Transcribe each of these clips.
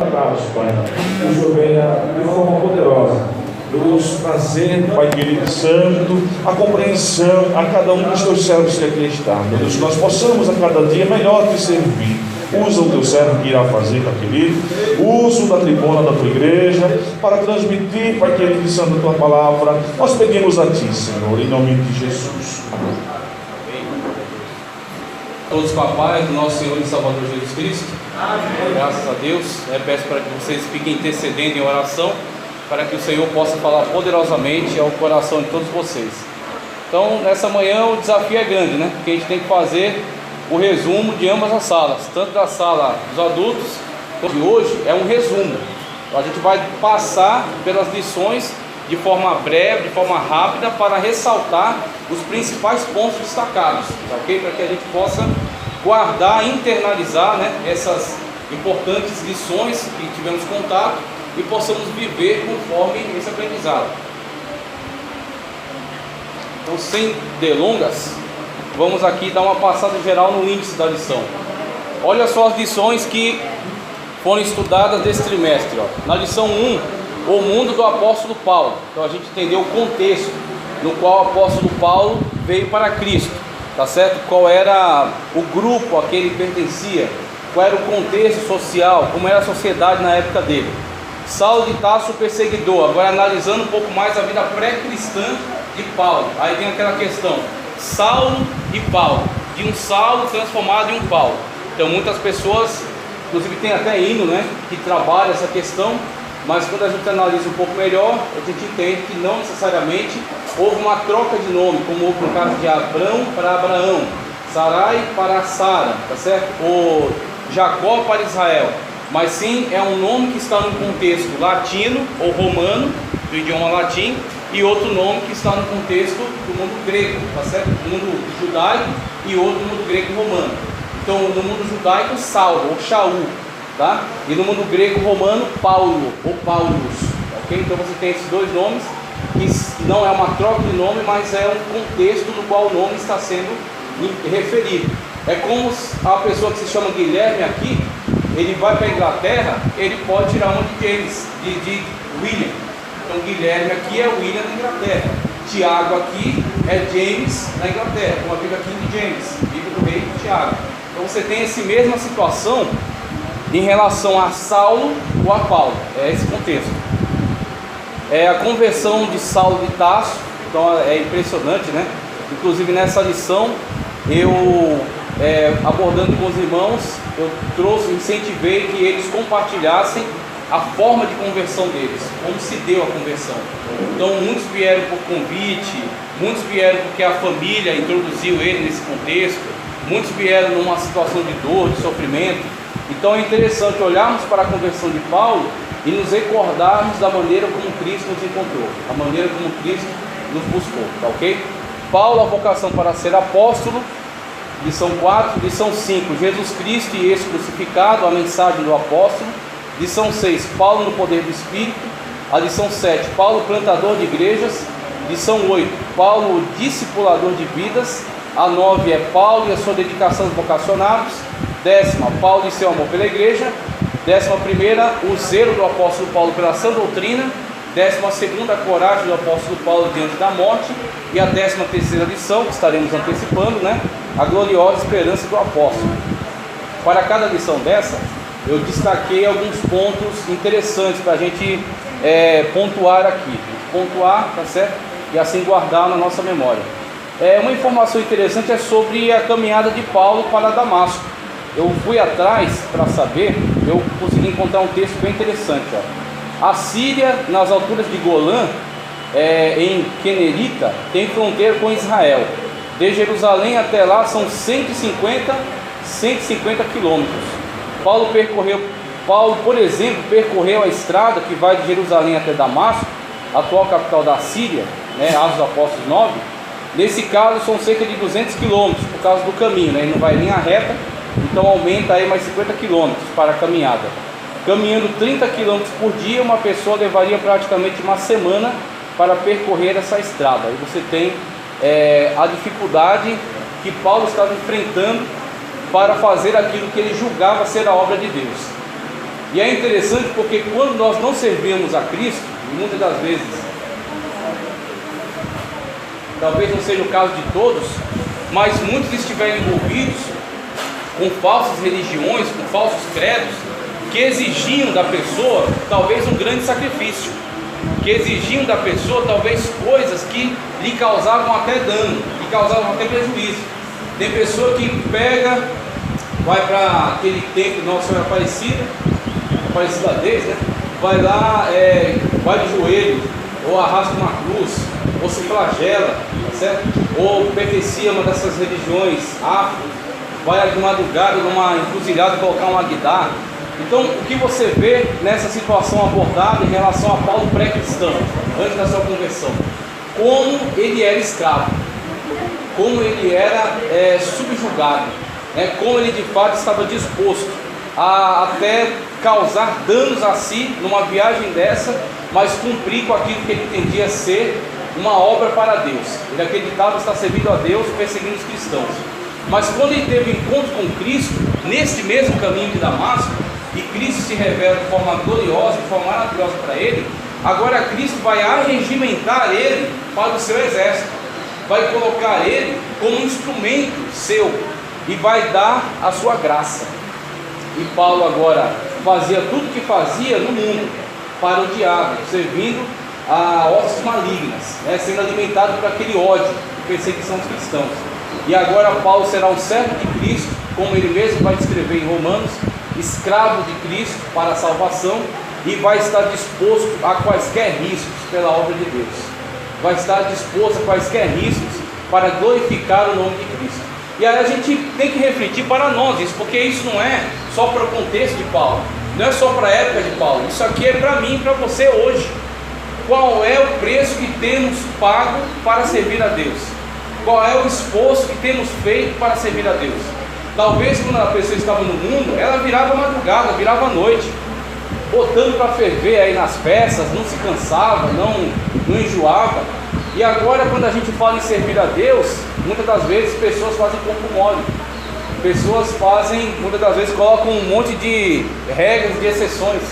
Abraço, Pai, que o Senhor venha de forma poderosa nos trazer, Pai querido Santo, a compreensão a cada um dos teus servos que aqui está. Meu Deus, que nós possamos a cada dia melhor te servir. Usa o teu servo que irá fazer, Pai querido. Usa o da tribuna da tua igreja para transmitir, Pai querido Santo, a tua palavra. Nós pedimos a ti, Senhor, em nome de Jesus. Todos com a paz do nosso Senhor e Salvador Jesus Cristo. Amém. Graças a Deus. Peço para que vocês fiquem intercedendo em oração, para que o Senhor possa falar poderosamente ao coração de todos vocês. Então, nessa manhã o desafio é grande, né? Porque a gente tem que fazer o resumo de ambas as salas, tanto da sala dos adultos, quanto de hoje é um resumo. A gente vai passar pelas lições de forma breve, de forma rápida, para ressaltar os principais pontos destacados, tá ok? Para que a gente possa guardar, internalizar, né, essas importantes lições que tivemos contato e possamos viver conforme esse aprendizado. Então, sem delongas, vamos aqui dar uma passada geral no índice da lição. Olha só as lições que foram estudadas desse trimestre. Na lição 1, o mundo do apóstolo Paulo. Então a gente entendeu o contexto no qual o apóstolo Paulo veio para Cristo, tá certo? Qual era o grupo a que ele pertencia, qual era o contexto social, como era a sociedade na época dele. Saulo de Tarso, perseguidor. Agora analisando um pouco mais a vida pré-cristã de Paulo. Aí tem aquela questão, Saulo e Paulo, de um Saulo transformado em um Paulo. Então muitas pessoas, inclusive tem até hino, né, que trabalha essa questão. Mas quando a gente analisa um pouco melhor, a gente entende que não necessariamente houve uma troca de nome, como houve no caso de Abrão para Abraão, Sarai para Sara, tá certo? Ou Jacó para Israel. Mas sim, é um nome que está no contexto latino ou romano, do idioma latim, e outro nome que está no contexto do mundo grego, tá certo? Do mundo judaico e outro do mundo grego e romano. Então, no mundo judaico, Saulo ou Shaul. Tá? E no mundo grego-romano, Paulo ou Paulus, ok? Então você tem esses dois nomes, que não é uma troca de nome, mas é um contexto no qual o nome está sendo referido. É como a pessoa que se chama Guilherme aqui, ele vai para a Inglaterra, ele pode tirar uma de James, de William. Então Guilherme aqui é William na Inglaterra, Tiago aqui é James na Inglaterra, como a Bíblia aqui de James, Bíblia do rei Tiago. Então você tem essa mesma situação em relação a Saulo ou a Paulo, é esse contexto. A conversão de Saulo de Tarso, então é impressionante, né? Inclusive nessa lição, eu abordando com os irmãos, eu incentivei que eles compartilhassem a forma de conversão deles, como se deu a conversão. Então muitos vieram por convite, muitos vieram porque a família introduziu ele nesse contexto, muitos vieram numa situação de dor, de sofrimento. Então é interessante olharmos para a conversão de Paulo e nos recordarmos da maneira como Cristo nos encontrou, a maneira como Cristo nos buscou, tá ok? Paulo, a vocação para ser apóstolo, lição 4, lição 5, Jesus Cristo e esse crucificado, a mensagem do apóstolo, lição 6, Paulo no poder do Espírito, a lição 7, Paulo plantador de igrejas, lição 8, Paulo discipulador de vidas, a 9 é Paulo e a sua dedicação aos vocacionados, 10ª, Paulo e seu amor pela igreja, 11ª, o zelo do apóstolo Paulo pela sã doutrina, 12ª, a coragem do apóstolo Paulo diante da morte, e a 13ª lição, que estaremos antecipando, né, a gloriosa esperança do apóstolo. Para cada lição dessa, eu destaquei alguns pontos interessantes para a gente pontuar aqui, tá certo? E assim guardar na nossa memória. Uma informação interessante é sobre a caminhada de Paulo para Damasco. Eu fui atrás para saber, eu consegui encontrar um texto bem interessante. A Síria, nas alturas de Golã, em Quenerita, tem fronteira com Israel. De Jerusalém até lá são 150 quilômetros. Paulo, por exemplo, percorreu a estrada que vai de Jerusalém até Damasco, atual capital da Síria, né, Atos dos Apóstolos 9. Nesse caso são cerca de 200 quilômetros por causa do caminho, né? Ele não vai em linha reta, então aumenta aí mais 50 quilômetros para a caminhada. Caminhando 30 quilômetros por dia, uma pessoa levaria praticamente uma semana para percorrer essa estrada. Aí você tem a dificuldade que Paulo estava enfrentando para fazer aquilo que ele julgava ser a obra de Deus. E é interessante porque quando nós não servimos a Cristo, muitas das vezes, talvez não seja o caso de todos, mas muitos estiverem envolvidos com falsas religiões, com falsos credos, que exigiam da pessoa talvez um grande sacrifício, que exigiam da pessoa talvez coisas que lhe causavam até dano, lhe causavam até prejuízo. Tem pessoa que pega, vai para aquele templo Nossa Senhora Aparecida deles, né? Vai lá, vai de joelho, ou arrasta uma cruz, ou se flagela, tá certo? Ou pertencia a uma dessas religiões afro, vai de madrugada numa encruzilhada colocar um aguidar. Então, o que você vê nessa situação abordada em relação a Paulo pré-cristão, antes da sua conversão? Como ele era escravo, como ele era subjugado, né? Como ele de fato estava disposto a até causar danos a si numa viagem dessa, mas cumprir com aquilo que ele entendia ser uma obra para Deus. Ele acreditava estar servindo a Deus, perseguindo os cristãos. Mas quando ele teve encontro com Cristo, nesse mesmo caminho de Damasco, e Cristo se revela de forma gloriosa, de forma maravilhosa para ele, agora Cristo vai arregimentar ele para o seu exército, vai colocar ele como um instrumento seu e vai dar a sua graça. E Paulo agora fazia tudo o que fazia no mundo para o diabo, servindo a hostes malignas, né, sendo alimentado por aquele ódio e perseguição dos cristãos. E agora Paulo será um servo de Cristo, como ele mesmo vai descrever em Romanos, escravo de Cristo para a salvação, e vai estar disposto a quaisquer riscos pela obra de Deus, vai estar disposto a quaisquer riscos para glorificar o nome de Cristo. E aí a gente tem que refletir para nós isso, porque isso não é só para o contexto de Paulo, não é só para a época de Paulo, isso aqui é para mim e para você hoje. Qual é o preço que temos pago para servir a Deus? Qual é o esforço que temos feito para servir a Deus? Talvez quando a pessoa estava no mundo, ela virava madrugada, virava noite, botando para ferver aí nas festas, não se cansava, não enjoava. E agora quando a gente fala em servir a Deus, muitas das vezes pessoas fazem corpo mole. Pessoas fazem, muitas das vezes colocam um monte de regras, de exceções.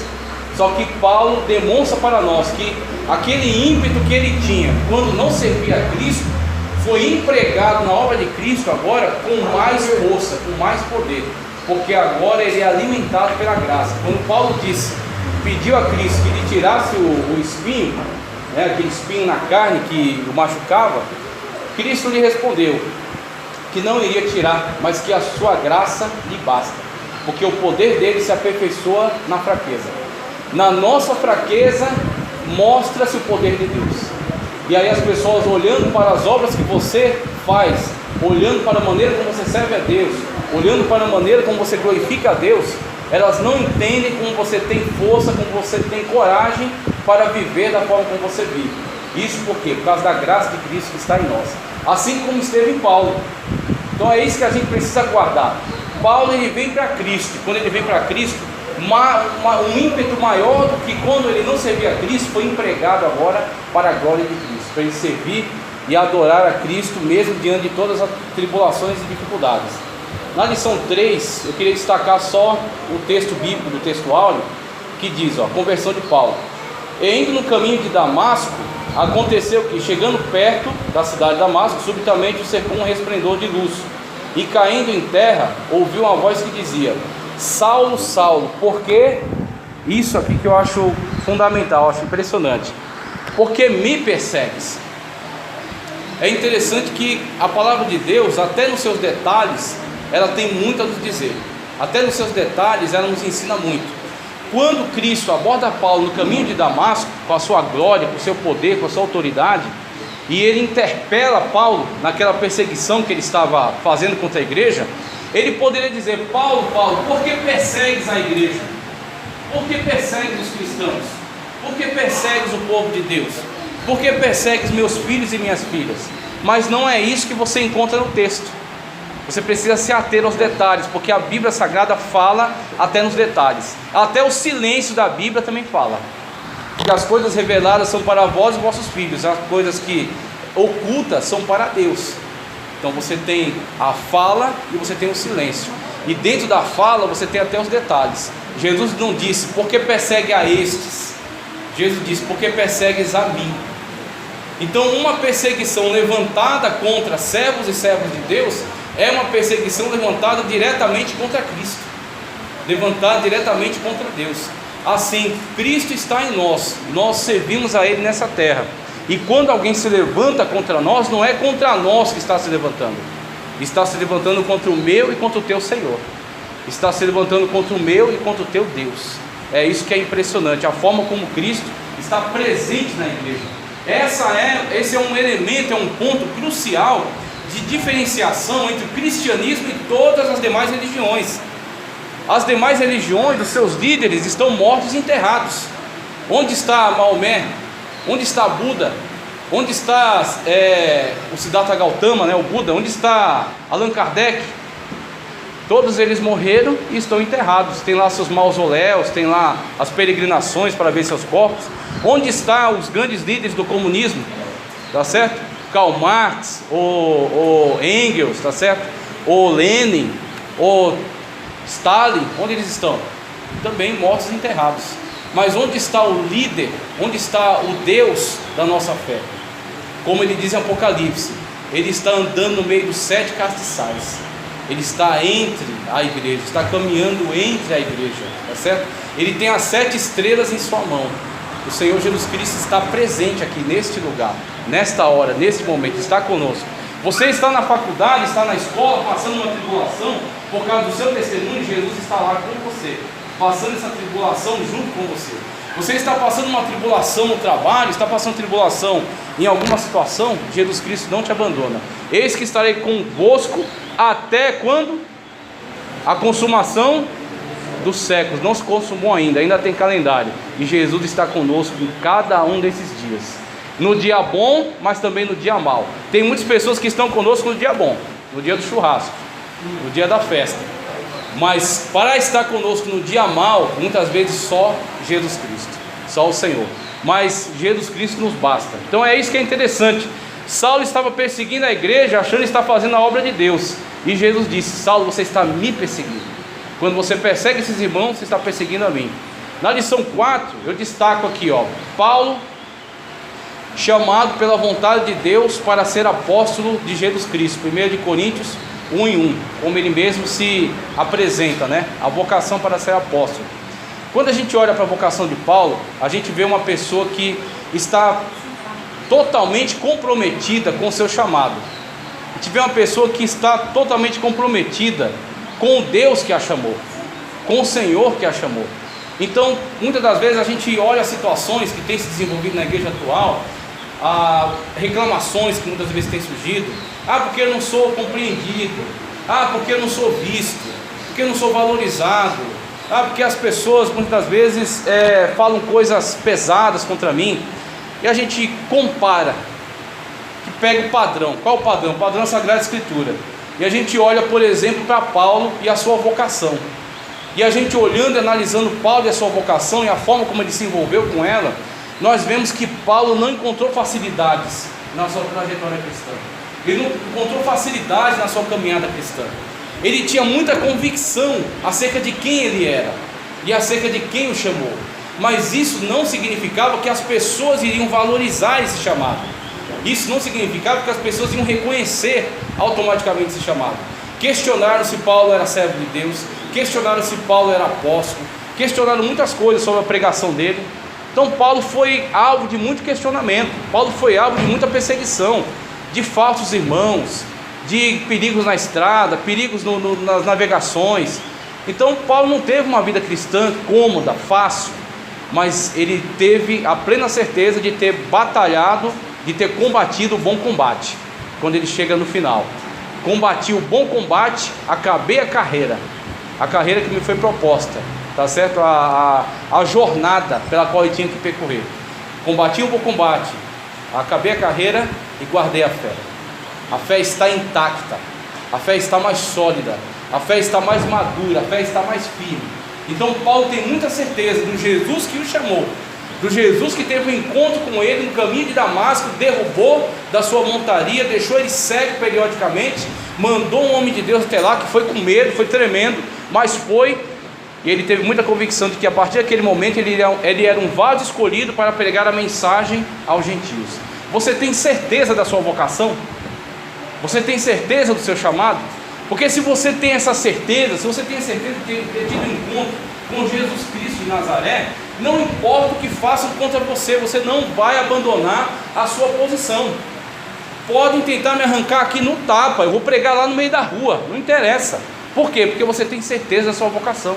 Só que Paulo demonstra para nós que aquele ímpeto que ele tinha quando não servia a Cristo, foi empregado na obra de Cristo agora com mais força, com mais poder, porque agora ele é alimentado pela graça. Quando Paulo pediu a Cristo que lhe tirasse o espinho, né, aquele espinho na carne que o machucava, Cristo lhe respondeu que não iria tirar, mas que a sua graça lhe basta, porque o poder dele se aperfeiçoa na fraqueza. Na nossa fraqueza mostra-se o poder de Deus. E aí as pessoas olhando para as obras que você faz, olhando para a maneira como você serve a Deus, olhando para a maneira como você glorifica a Deus, elas não entendem como você tem força, como você tem coragem para viver da forma como você vive. Isso por quê? Por causa da graça de Cristo que está em nós, assim como esteve em Paulo. Então é isso que a gente precisa guardar. Paulo ele vem para Cristo. Quando ele vem para Cristo, um ímpeto maior do que quando ele não servia a Cristo foi empregado agora para a glória de Cristo, para ele servir e adorar a Cristo mesmo diante de todas as tribulações e dificuldades. Na lição 3 eu queria destacar só o texto bíblico do texto áureo que diz, conversão de Paulo. E indo no caminho de Damasco, aconteceu que chegando perto da cidade de Damasco, subitamente o cercou um resplendor de luz, e caindo em terra ouviu uma voz que dizia: Saulo, Saulo, por que? Isso aqui que eu acho fundamental, acho impressionante. Porque me persegues? É interessante que a palavra de Deus, até nos seus detalhes, ela tem muito a nos dizer. Até nos seus detalhes ela nos ensina muito. Quando Cristo aborda Paulo no caminho de Damasco, com a sua glória, com o seu poder, com a sua autoridade, e ele interpela Paulo naquela perseguição que ele estava fazendo contra a igreja, ele poderia dizer: Paulo, por que persegues a igreja? Por que persegues os cristãos? Por que persegues o povo de Deus? Por que persegues meus filhos e minhas filhas? Mas não é isso que você encontra no texto. Você precisa se ater aos detalhes, porque a Bíblia Sagrada fala até nos detalhes. Até o silêncio da Bíblia também fala que as coisas reveladas são para vós e vossos filhos, as coisas que ocultas são para Deus. Então você tem a fala e você tem o silêncio. E dentro da fala você tem até os detalhes. Jesus não disse, por que persegue a estes? Jesus disse, por que persegues a mim? Então uma perseguição levantada contra servos e servas de Deus é uma perseguição levantada diretamente contra Cristo, levantada diretamente contra Deus. Assim, Cristo está em nós, nós servimos a Ele nessa terra. E quando alguém se levanta contra nós, não é contra nós que está se levantando, está se levantando contra o meu e contra o teu Senhor, está se levantando contra o meu e contra o teu Deus. É isso que é impressionante, a forma como Cristo está presente na igreja. Esse é um elemento, é um ponto crucial de diferenciação entre o cristianismo e todas as demais religiões. As demais religiões, os seus líderes estão mortos e enterrados. Onde está Maomé? Onde está Buda? Onde está o Siddhartha Gautama, o Buda? Onde está Allan Kardec? Todos eles morreram e estão enterrados. Tem lá seus mausoléus, tem lá as peregrinações para ver seus corpos. Onde estão os grandes líderes do comunismo? Tá certo? Karl Marx, ou Engels, tá certo? Ou Lenin, ou Stalin, onde eles estão? Também mortos e enterrados. Mas onde está o líder? Onde está o Deus da nossa fé? Como ele diz em Apocalipse, ele está andando no meio dos 7 castiçais. Ele está entre a igreja, está caminhando entre a igreja, tá certo? Ele tem as 7 estrelas em sua mão. O Senhor Jesus Cristo está presente aqui neste lugar, nesta hora, nesse momento, está conosco. Você está na faculdade, está na escola, passando uma tribulação, por causa do seu testemunho, Jesus está lá com você, passando essa tribulação junto com você. Você está passando uma tribulação no trabalho, está passando tribulação em alguma situação, Jesus Cristo não te abandona. Eis que estarei convosco até quando? A consumação dos séculos. Não se consumou ainda tem calendário. E Jesus está conosco em cada um desses dias. No dia bom, mas também no dia mau. Tem muitas pessoas que estão conosco no dia bom, no dia do churrasco, no dia da festa. Mas para estar conosco no dia mau, muitas vezes só Jesus Cristo, só o Senhor. Mas Jesus Cristo nos basta. Então é isso que é interessante. Saulo estava perseguindo a igreja, achando que está fazendo a obra de Deus. E Jesus disse: Saulo, você está me perseguindo. Quando você persegue esses irmãos, você está perseguindo a mim. Na lição 4, eu destaco aqui, Paulo, chamado pela vontade de Deus para ser apóstolo de Jesus Cristo. 1 Coríntios 1:1, como ele mesmo se apresenta, a vocação para ser apóstolo. Quando a gente olha para a vocação de Paulo, a gente vê uma pessoa que está totalmente comprometida com o seu chamado. A gente vê uma pessoa que está totalmente comprometida com o Deus que a chamou, com o Senhor que a chamou. Então, muitas das vezes a gente olha situações que têm se desenvolvido na igreja atual, reclamações que muitas vezes têm surgido. Porque eu não sou compreendido, porque eu não sou visto, porque eu não sou valorizado, porque as pessoas muitas vezes falam coisas pesadas contra mim. E a gente compara, que pega o padrão. Qual o padrão? O padrão é a Sagrada Escritura. E a gente olha, por exemplo, para Paulo e a sua vocação. E a gente olhando e analisando Paulo e a sua vocação e a forma como ele se envolveu com ela, nós vemos que Paulo não encontrou facilidades na sua trajetória cristã. Ele não encontrou facilidades na sua caminhada cristã. Ele tinha muita convicção acerca de quem ele era e acerca de quem o chamou. Mas isso não significava que as pessoas iriam valorizar esse chamado. Isso não significava que as pessoas iam reconhecer automaticamente esse chamado. Questionaram se Paulo era servo de Deus, questionaram se Paulo era apóstolo, questionaram muitas coisas sobre a pregação dele. Então Paulo foi alvo de muito questionamento, Paulo foi alvo de muita perseguição, de falsos irmãos, de perigos na estrada, perigos nas navegações. Então Paulo não teve uma vida cristã cômoda, fácil, mas ele teve a plena certeza de ter batalhado, de ter combatido o bom combate. Quando ele chega no final: combati o bom combate, acabei a carreira que me foi proposta, tá certo? A jornada pela qual ele tinha que percorrer. Combati o bom combate, acabei a carreira e guardei a fé. A fé está intacta, a fé está mais sólida, a fé está mais madura, a fé está mais firme. Então Paulo tem muita certeza do Jesus que o chamou, do Jesus que teve um encontro com ele no caminho de Damasco, derrubou da sua montaria, deixou ele cego periodicamente, mandou um homem de Deus até lá, que foi com medo, foi tremendo, mas foi, e ele teve muita convicção de que a partir daquele momento ele era um vaso escolhido para pregar a mensagem aos gentios. Você tem certeza da sua vocação? Você tem certeza do seu chamado? Porque se você tem essa certeza, se você tem a certeza de ter tido um encontro com Jesus Cristo de Nazaré, não importa o que façam contra você, você não vai abandonar a sua posição. Podem tentar me arrancar aqui no tapa, eu vou pregar lá no meio da rua, não interessa. Por quê? Porque você tem certeza da sua vocação,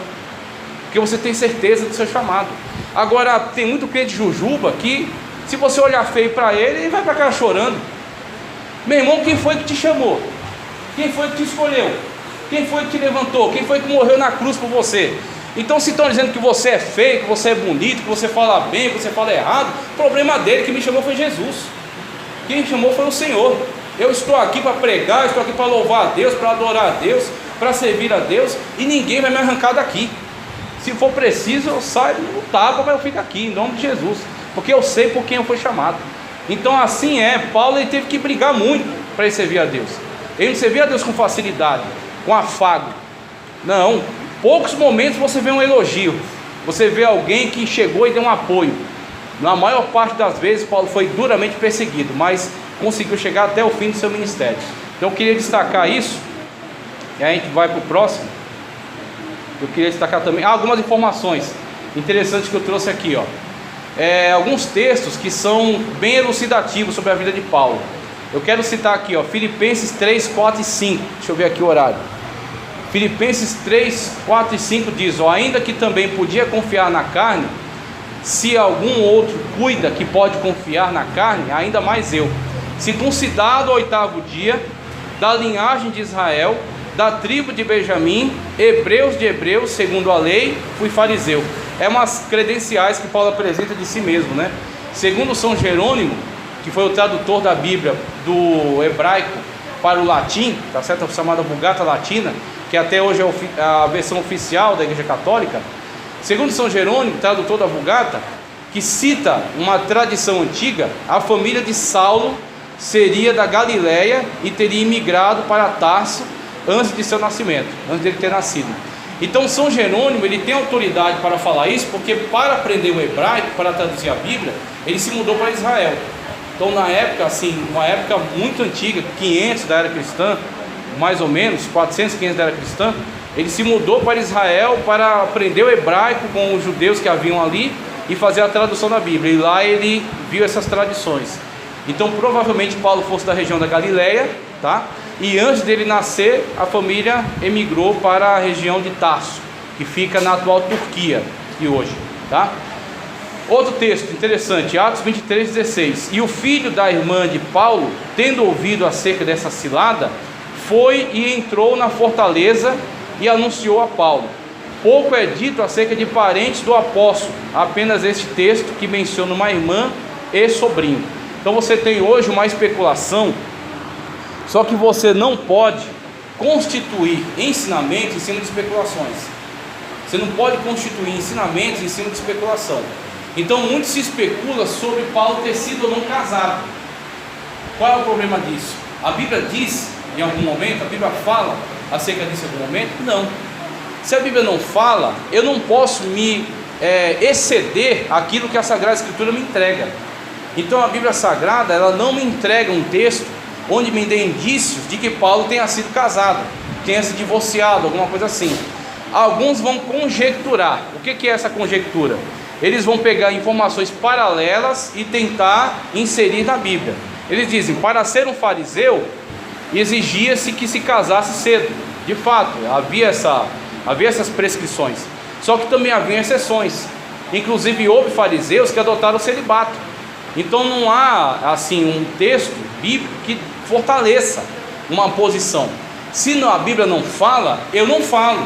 porque você tem certeza do seu chamado. Agora, tem muito crente jujuba que, se você olhar feio para ele, ele vai para cá chorando. Meu irmão, quem foi que te chamou? Quem foi que te escolheu? Quem foi que te levantou? Quem foi que morreu na cruz por você? Então, se estão dizendo que você é feio, que você é bonito, que você fala bem, que você fala errado, o problema dele, que me chamou foi Jesus. Quem me chamou foi o Senhor. Eu estou aqui para pregar, estou aqui para louvar a Deus, para adorar a Deus, para servir a Deus, e ninguém vai me arrancar daqui. Se for preciso, eu saio no tapa, mas eu fico aqui, em nome de Jesus, porque eu sei por quem eu fui chamado. Então assim Paulo ele teve que brigar muito para ele servir a Deus. Ele não servia a Deus com facilidade, com afago. Não, poucos momentos você vê um elogio, você vê alguém que chegou e deu um apoio. Na maior parte das vezes Paulo foi duramente perseguido, mas conseguiu chegar até o fim do seu ministério. Então eu queria destacar isso, e aí a gente vai para o próximo. Eu queria destacar também algumas informações interessantes que eu trouxe aqui, alguns textos que são bem elucidativos sobre a vida de Paulo. Eu quero citar aqui, Filipenses 3, 4 e 5. Deixa eu ver aqui o horário. Filipenses 3, 4 e 5 diz: ainda que também podia confiar na carne, se algum outro cuida que pode confiar na carne, ainda mais eu, circuncidado ao 8º dia, da linhagem de Israel, da tribo de Benjamim, hebreus de hebreus, segundo a lei, fui fariseu. É umas credenciais que Paulo apresenta de si mesmo, né? Segundo São Jerônimo, que foi o tradutor da Bíblia do hebraico para o latim, tá certo? A chamada Vulgata Latina, que até hoje é a versão oficial da Igreja Católica. Segundo São Jerônimo, tradutor da Vulgata, que cita uma tradição antiga, a família de Saulo seria da Galileia e teria imigrado para Tarso antes de seu nascimento, antes dele ter nascido. Então São Jerônimo ele tem autoridade para falar isso, porque para aprender o hebraico, para traduzir a Bíblia, ele se mudou para Israel. Então na época, uma época muito antiga, 500 da era cristã, mais ou menos, 400, 500 da era cristã, ele se mudou para Israel para aprender o hebraico com os judeus que haviam ali e fazer a tradução da Bíblia. E lá ele viu essas tradições. Então provavelmente Paulo fosse da região da Galileia, tá? E antes dele nascer, a família emigrou para a região de Tarso, que fica na atual Turquia, e hoje, tá? Outro texto interessante, Atos 23, 16. E o filho da irmã de Paulo, tendo ouvido acerca dessa cilada, foi e entrou na fortaleza e anunciou a Paulo. Pouco é dito acerca de parentes do apóstolo, apenas este texto que menciona uma irmã e sobrinho. Então você tem hoje uma especulação, só que você não pode constituir ensinamentos em cima de especulações. Você não pode constituir ensinamentos em cima de especulação. Então muito se especula sobre Paulo ter sido ou não casado. Qual é o problema disso? A Bíblia diz, em algum momento, a Bíblia fala acerca disso em algum momento? Não. Se a Bíblia não fala, eu não posso me exceder aquilo que a Sagrada Escritura me entrega. Então a Bíblia Sagrada, ela não me entrega um texto onde me dê indícios de que Paulo tenha sido casado, tenha se divorciado, alguma coisa assim. Alguns vão conjecturar. O que é essa conjectura? Eles vão pegar informações paralelas e tentar inserir na Bíblia. Eles dizem, para ser um fariseu, exigia-se que se casasse cedo. De fato, havia essas prescrições. Só que também havia exceções. Inclusive houve fariseus que adotaram o celibato. Então não há assim um texto bíblico que fortaleça uma posição. Se a Bíblia não fala, eu não falo.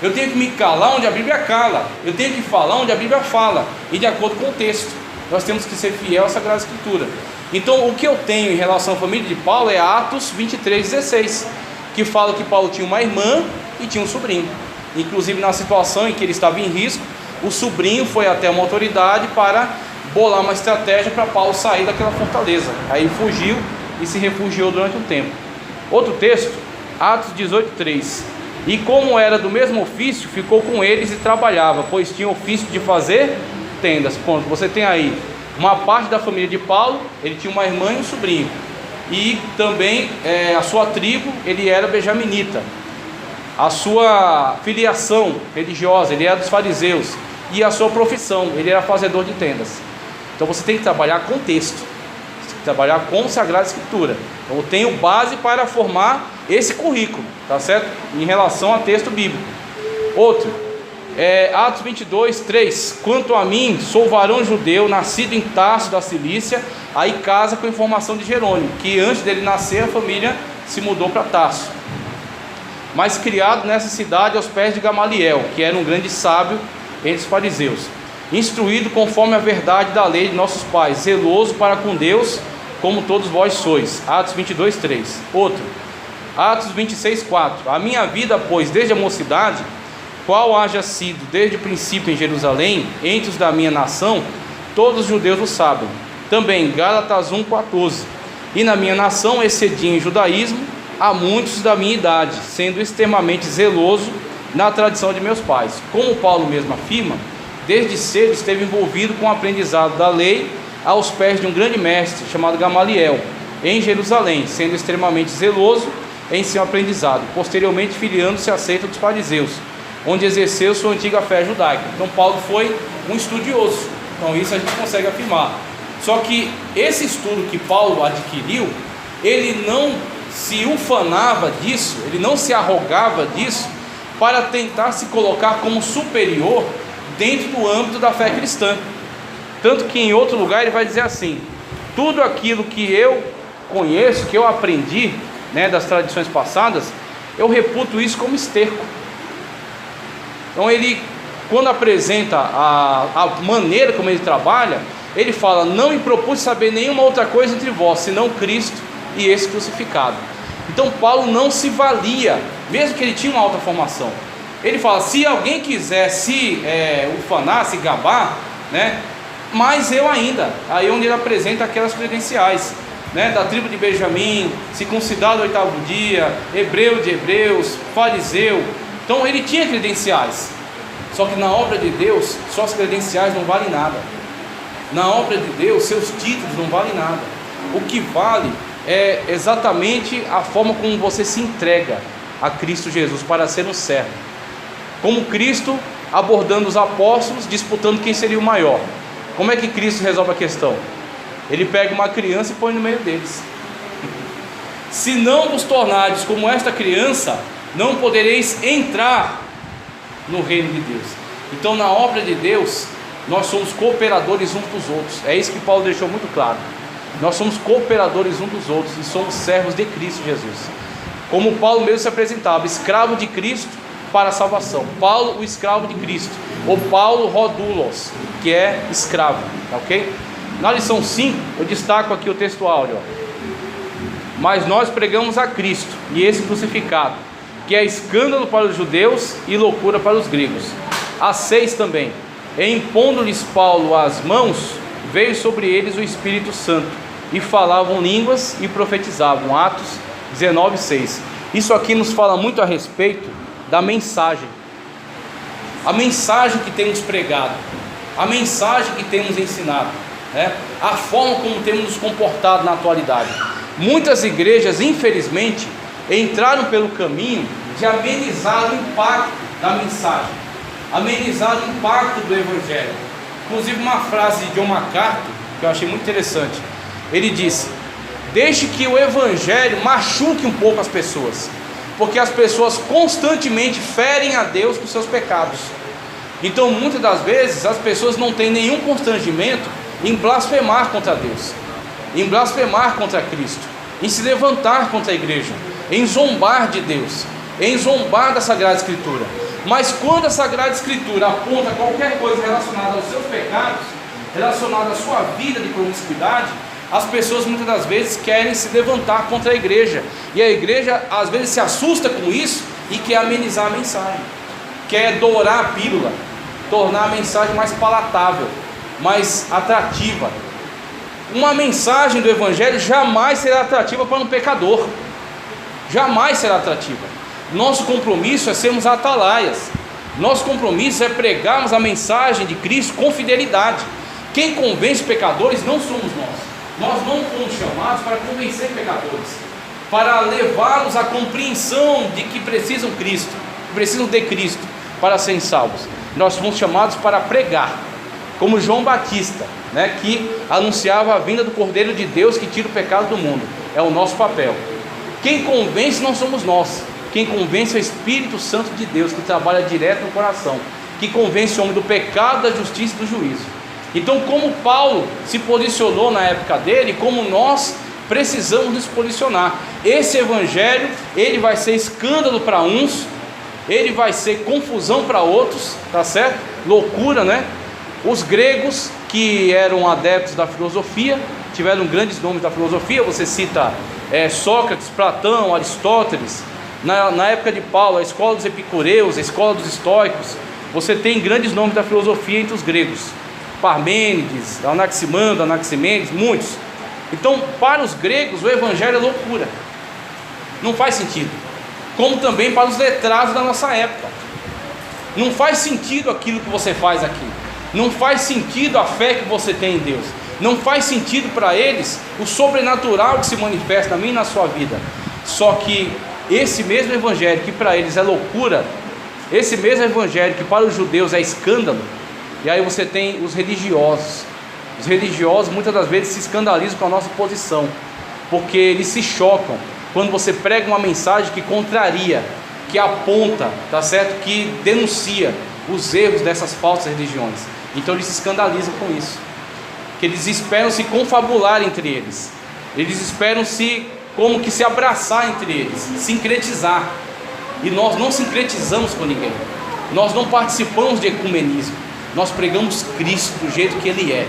Eu tenho que me calar onde a Bíblia cala. Eu tenho que falar onde a Bíblia fala, e de acordo com o texto. Nós temos que ser fiel à Sagrada Escritura. Então o que eu tenho em relação à família de Paulo é Atos 23, 16, que fala que Paulo tinha uma irmã e tinha um sobrinho. Inclusive na situação em que ele estava em risco, o sobrinho foi até uma autoridade para bolar uma estratégia para Paulo sair daquela fortaleza. Aí ele fugiu e se refugiou durante um tempo. Outro texto, Atos 18:3. E como era do mesmo ofício, ficou com eles e trabalhava, pois tinha ofício de fazer tendas. Ponto. Você tem aí uma parte da família de Paulo, ele tinha uma irmã e um sobrinho. E também a sua tribo, ele era benjaminita. A sua filiação religiosa, ele era dos fariseus. E a sua profissão, ele era fazedor de tendas. Então você tem que trabalhar com texto, você tem que trabalhar com Sagrada Escritura. Então eu tenho base para formar esse currículo, tá certo? Em relação a texto bíblico. Outro, Atos 22:3. Quanto a mim, sou varão judeu, nascido em Tarso da Cilícia. Aí casa com a informação de Jerônimo, que antes dele nascer a família se mudou para Tarso. Mas criado nessa cidade aos pés de Gamaliel, que era um grande sábio entre os fariseus, instruído conforme a verdade da lei de nossos pais, zeloso para com Deus, como todos vós sois. Atos 22:3. Outro, Atos 26:4. A minha vida, pois, desde a mocidade, qual haja sido desde o princípio em Jerusalém, entre os da minha nação, todos os judeus o sabem. Também Gálatas 1:14. E na minha nação excedi em judaísmo a muitos da minha idade, sendo extremamente zeloso na tradição de meus pais. Como Paulo mesmo afirma, desde cedo esteve envolvido com o aprendizado da lei aos pés de um grande mestre chamado Gamaliel, em Jerusalém, sendo extremamente zeloso em seu aprendizado, posteriormente filiando-se à seita dos fariseus, onde exerceu sua antiga fé judaica. Então Paulo foi um estudioso, então isso a gente consegue afirmar. Só que esse estudo que Paulo adquiriu, ele não se ufanava disso, ele não se arrogava disso, para tentar se colocar como superior dentro do âmbito da fé cristã. Tanto que em outro lugar ele vai dizer assim: tudo aquilo que eu conheço, que eu aprendi, das tradições passadas, eu reputo isso como esterco. Então ele, quando apresenta a maneira como ele trabalha, ele fala: não me propus saber nenhuma outra coisa entre vós, senão Cristo e esse crucificado. Então Paulo não se valia, mesmo que ele tinha uma alta formação. Ele fala: se alguém quiser se ufanar, se gabar, mas eu ainda, aí onde ele apresenta aquelas credenciais, da tribo de Benjamim, circuncidado ao 8º dia, hebreu de hebreus, fariseu. Então ele tinha credenciais. Só que na obra de Deus, suas credenciais não valem nada. Na obra de Deus, seus títulos não valem nada. O que vale é exatamente a forma como você se entrega a Cristo Jesus para ser um servo. Como Cristo abordando os apóstolos, disputando quem seria o maior. Como é que Cristo resolve a questão? Ele pega uma criança e põe no meio deles. Se não vos tornardes como esta criança, não podereis entrar no reino de Deus. Então, na obra de Deus, nós somos cooperadores uns dos outros. É isso que Paulo deixou muito claro. Nós somos cooperadores uns dos outros e somos servos de Cristo Jesus. Como Paulo mesmo se apresentava, escravo de Cristo para a salvação. Paulo, o escravo de Cristo, ou Paulo Rodulos, que é escravo, ok? Na lição 5, eu destaco aqui o texto áureo. Mas nós pregamos a Cristo e esse crucificado, que é escândalo para os judeus e loucura para os gregos. A 6 também. E impondo-lhes Paulo as mãos, veio sobre eles o Espírito Santo, e falavam línguas e profetizavam. Atos 19:6. Isso aqui nos fala muito a respeito da mensagem. A mensagem que temos pregado, a mensagem que temos ensinado, a forma como temos nos comportado na atualidade. Muitas igrejas, infelizmente, entraram pelo caminho de amenizar o impacto da mensagem, amenizar o impacto do Evangelho. Inclusive uma frase de John MacArthur, que eu achei muito interessante. Ele disse: deixe que o Evangelho machuque um pouco as pessoas, porque as pessoas constantemente ferem a Deus com seus pecados. Então muitas das vezes as pessoas não têm nenhum constrangimento em blasfemar contra Deus, em blasfemar contra Cristo, em se levantar contra a igreja, em zombar de Deus, em zombar da Sagrada Escritura. Mas quando a Sagrada Escritura aponta qualquer coisa relacionada aos seus pecados, relacionada à sua vida de promiscuidade, as pessoas muitas das vezes querem se levantar contra a igreja, e a igreja às vezes se assusta com isso e quer amenizar a mensagem, quer dourar a pílula, tornar a mensagem mais palatável. mais atrativa. Uma mensagem do Evangelho jamais será atrativa para um pecador. Jamais será atrativa. Nosso compromisso é sermos atalaias. Nosso compromisso é pregarmos a mensagem de Cristo com fidelidade. Quem convence pecadores não somos nós. Nós não fomos chamados para convencer pecadores, para levá-los à compreensão de que precisam Cristo, precisam de Cristo para serem salvos. Nós fomos chamados para pregar, como João Batista, que anunciava a vinda do Cordeiro de Deus que tira o pecado do mundo. É o nosso papel. Quem convence não somos nós. Quem convence é o Espírito Santo de Deus, que trabalha direto no coração, que convence o homem do pecado, da justiça e do juízo. Então, como Paulo se posicionou na época dele, como nós precisamos nos posicionar. Esse evangelho, ele vai ser escândalo para uns, ele vai ser confusão para outros, tá certo? Loucura, né? Os gregos, que eram adeptos da filosofia, tiveram grandes nomes da filosofia. Você cita Sócrates, Platão, Aristóteles. Na época de Paulo, a escola dos epicureus, a escola dos estoicos. Você tem grandes nomes da filosofia entre os gregos: Parmênides, Anaximenes, muitos. Então, para os gregos, o evangelho é loucura, não faz sentido. Como também para os letrados da nossa época, não faz sentido aquilo que você faz aqui, não faz sentido a fé que você tem em Deus, não faz sentido para eles o sobrenatural que se manifesta na minha e na sua vida. Só que esse mesmo evangelho que para eles é loucura, esse mesmo evangelho que para os judeus é escândalo. E aí você tem os religiosos. Os religiosos muitas das vezes se escandalizam com a nossa posição, porque eles se chocam quando você prega uma mensagem que contraria, que aponta, tá certo? Que denuncia os erros dessas falsas religiões. Então eles se escandalizam com isso, que eles esperam se confabular entre eles, eles esperam como que se abraçar entre eles, sincretizar. E nós não sincretizamos com ninguém, nós não participamos de ecumenismo, nós pregamos Cristo do jeito que Ele é,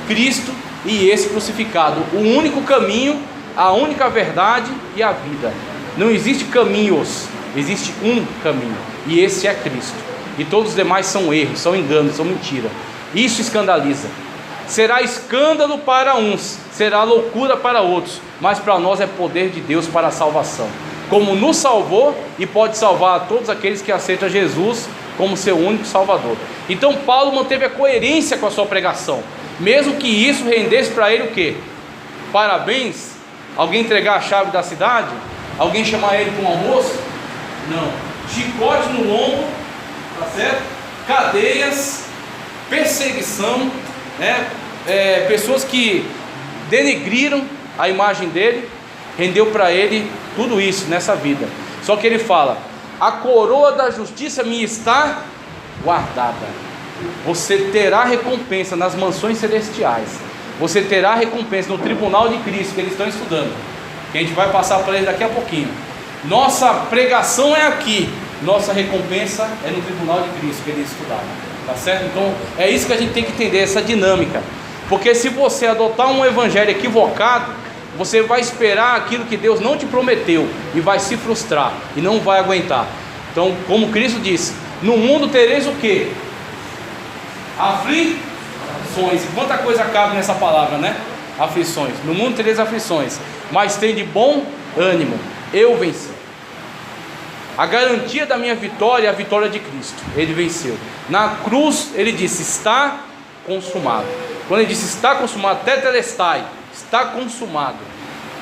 Cristo e esse crucificado, o único caminho, a única verdade e a vida. Não existe caminhos, existe um caminho, e esse é Cristo, e todos os demais são erros, são enganos, são mentira. Isso escandaliza. Será escândalo para uns, será loucura para outros, mas para nós é poder de Deus para a salvação, como nos salvou e pode salvar a todos aqueles que aceitam Jesus como seu único Salvador. Então Paulo manteve a coerência com a sua pregação, mesmo que isso rendesse para ele o quê? Parabéns? Alguém entregar a chave da cidade? Alguém chamar ele para um almoço? Não. Chicote no lombo, tá certo? Cadeias, perseguição, pessoas que denegriram a imagem dele, rendeu para ele tudo isso nessa vida. Só que ele fala: a coroa da justiça me está guardada. Você terá recompensa nas mansões celestiais, você terá recompensa no tribunal de Cristo, que eles estão estudando, que a gente vai passar para eles daqui a pouquinho. Nossa pregação é aqui, nossa recompensa é no tribunal de Cristo, que eles estudaram, tá certo? Então é isso que a gente tem que entender, essa dinâmica. Porque se você adotar um evangelho equivocado, você vai esperar aquilo que Deus não te prometeu e vai se frustrar e não vai aguentar. Então, como Cristo disse, no mundo tereis o quê? Aflições. E quanta coisa cabe nessa palavra, né? Aflições. No mundo tereis aflições, mas tem de bom ânimo, eu venci. A garantia da minha vitória é a vitória de Cristo. Ele venceu. Na cruz ele disse: está consumado. Quando ele disse está consumado, tetelestai, está consumado,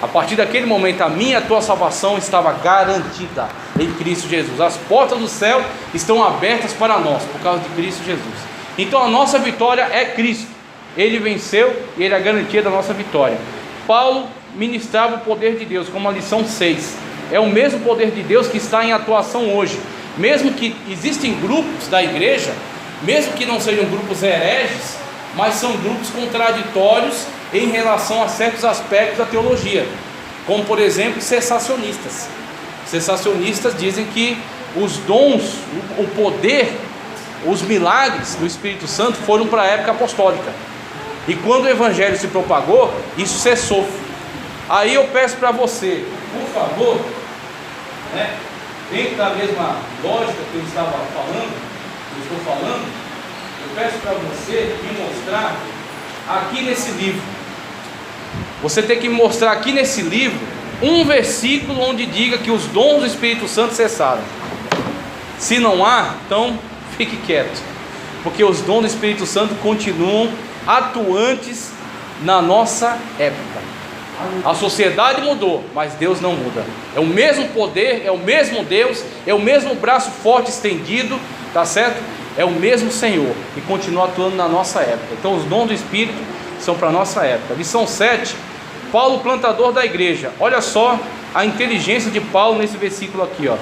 a partir daquele momento a minha e a tua salvação estava garantida em Cristo Jesus. As portas do céu estão abertas para nós por causa de Cristo Jesus. Então a nossa vitória é Cristo. Ele venceu e ele é a garantia da nossa vitória. Paulo ministrava o poder de Deus, como a lição 6. É o mesmo poder de Deus que está em atuação hoje. Mesmo que existem grupos da igreja, mesmo que não sejam grupos hereges, mas são grupos contraditórios em relação a certos aspectos da teologia, como por exemplo cessacionistas. Cessacionistas dizem que os dons, o poder, os milagres do Espírito Santo foram para a época apostólica, e quando o evangelho se propagou, isso cessou. Aí eu peço para você, por favor, dentro da mesma lógica que eu estou falando, eu peço para você me mostrar aqui nesse livro. Você tem que me mostrar aqui nesse livro um versículo onde diga que os dons do Espírito Santo cessaram. Se não há, então fique quieto, porque os dons do Espírito Santo continuam atuantes na nossa época. A sociedade mudou, mas Deus não muda. É o mesmo poder, é o mesmo Deus, é o mesmo braço forte estendido, tá certo? É o mesmo Senhor que continua atuando na nossa época. Então os dons do Espírito são para a nossa época. Lição 7, Paulo, plantador da igreja. Olha só a inteligência de Paulo nesse versículo aqui, ó.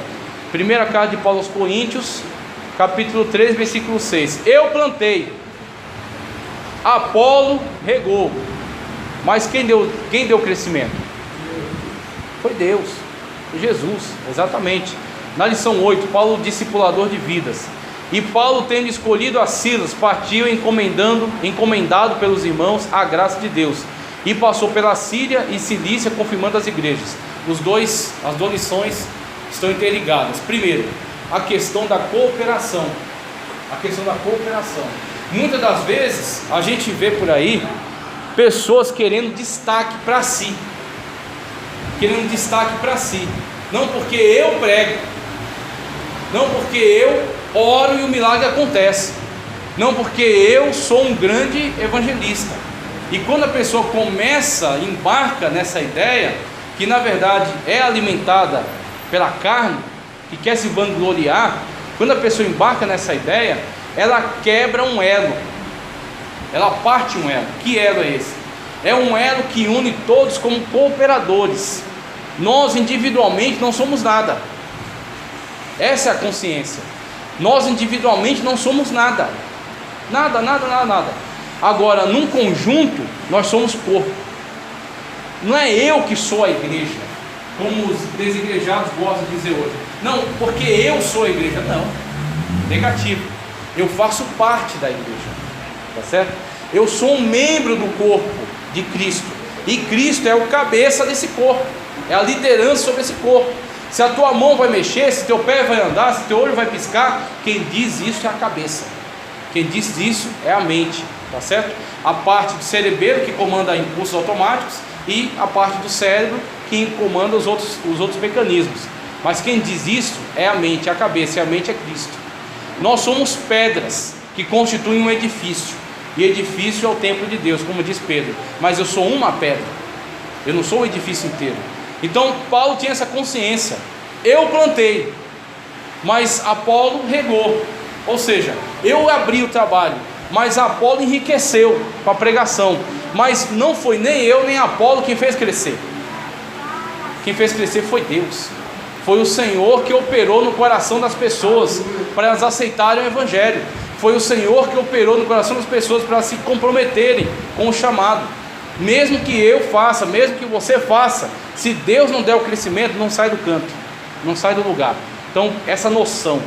Primeira carta de Paulo aos Coríntios, capítulo 3, versículo 6. Eu plantei, Apolo regou, mas quem deu crescimento? Foi Deus, foi Jesus, exatamente. Na lição 8, Paulo, discipulador de vidas. E Paulo, tendo escolhido a Silas, partiu encomendado pelos irmãos a graça de Deus, e passou pela Síria e Cilícia, confirmando as igrejas. As duas lições estão interligadas. Primeiro, a questão da cooperação. Muitas das vezes a gente vê por aí pessoas querendo destaque para si, não porque eu prego, não porque eu oro e o milagre acontece, não porque eu sou um grande evangelista. E quando a pessoa embarca nessa ideia, que na verdade é alimentada pela carne, que quer se vangloriar, quando a pessoa embarca nessa ideia, ela quebra um elo, ela parte um elo. Que elo é esse? É um elo que une todos como cooperadores. Nós individualmente não somos nada. Essa é a consciência. Nós individualmente não somos nada. Nada. Agora, num conjunto, nós somos corpo. Não é eu que sou a igreja, como os desigrejados gostam de dizer hoje. Não, porque eu sou a igreja. Não, negativo. Eu faço parte da igreja, tá certo? Eu sou um membro do corpo de Cristo, e Cristo é o cabeça desse corpo, é a liderança sobre esse corpo. Se a tua mão vai mexer, se teu pé vai andar, se teu olho vai piscar, quem diz isso é a cabeça, quem diz isso é a mente, tá certo? A parte do cerebelo que comanda impulsos automáticos, e a parte do cérebro que comanda os outros mecanismos. Mas quem diz isso é a mente, a cabeça, e a mente é Cristo. Nós somos pedras que constituem um edifício, e edifício é o templo de Deus, como diz Pedro. Mas eu sou uma pedra, eu não sou o edifício inteiro. Então Paulo tinha essa consciência. Eu plantei, mas Apolo regou. Ou seja, eu abri o trabalho, mas Apolo enriqueceu com a pregação. Mas não foi nem eu nem Apolo quem fez crescer. Quem fez crescer foi Deus. Foi o Senhor que operou no coração das pessoas para elas aceitarem o Evangelho. Foi o Senhor que operou no coração das pessoas para se comprometerem com o chamado. Mesmo que eu faça, mesmo que você faça, se Deus não der o crescimento, não sai do canto, não sai do lugar. Então, essa noção.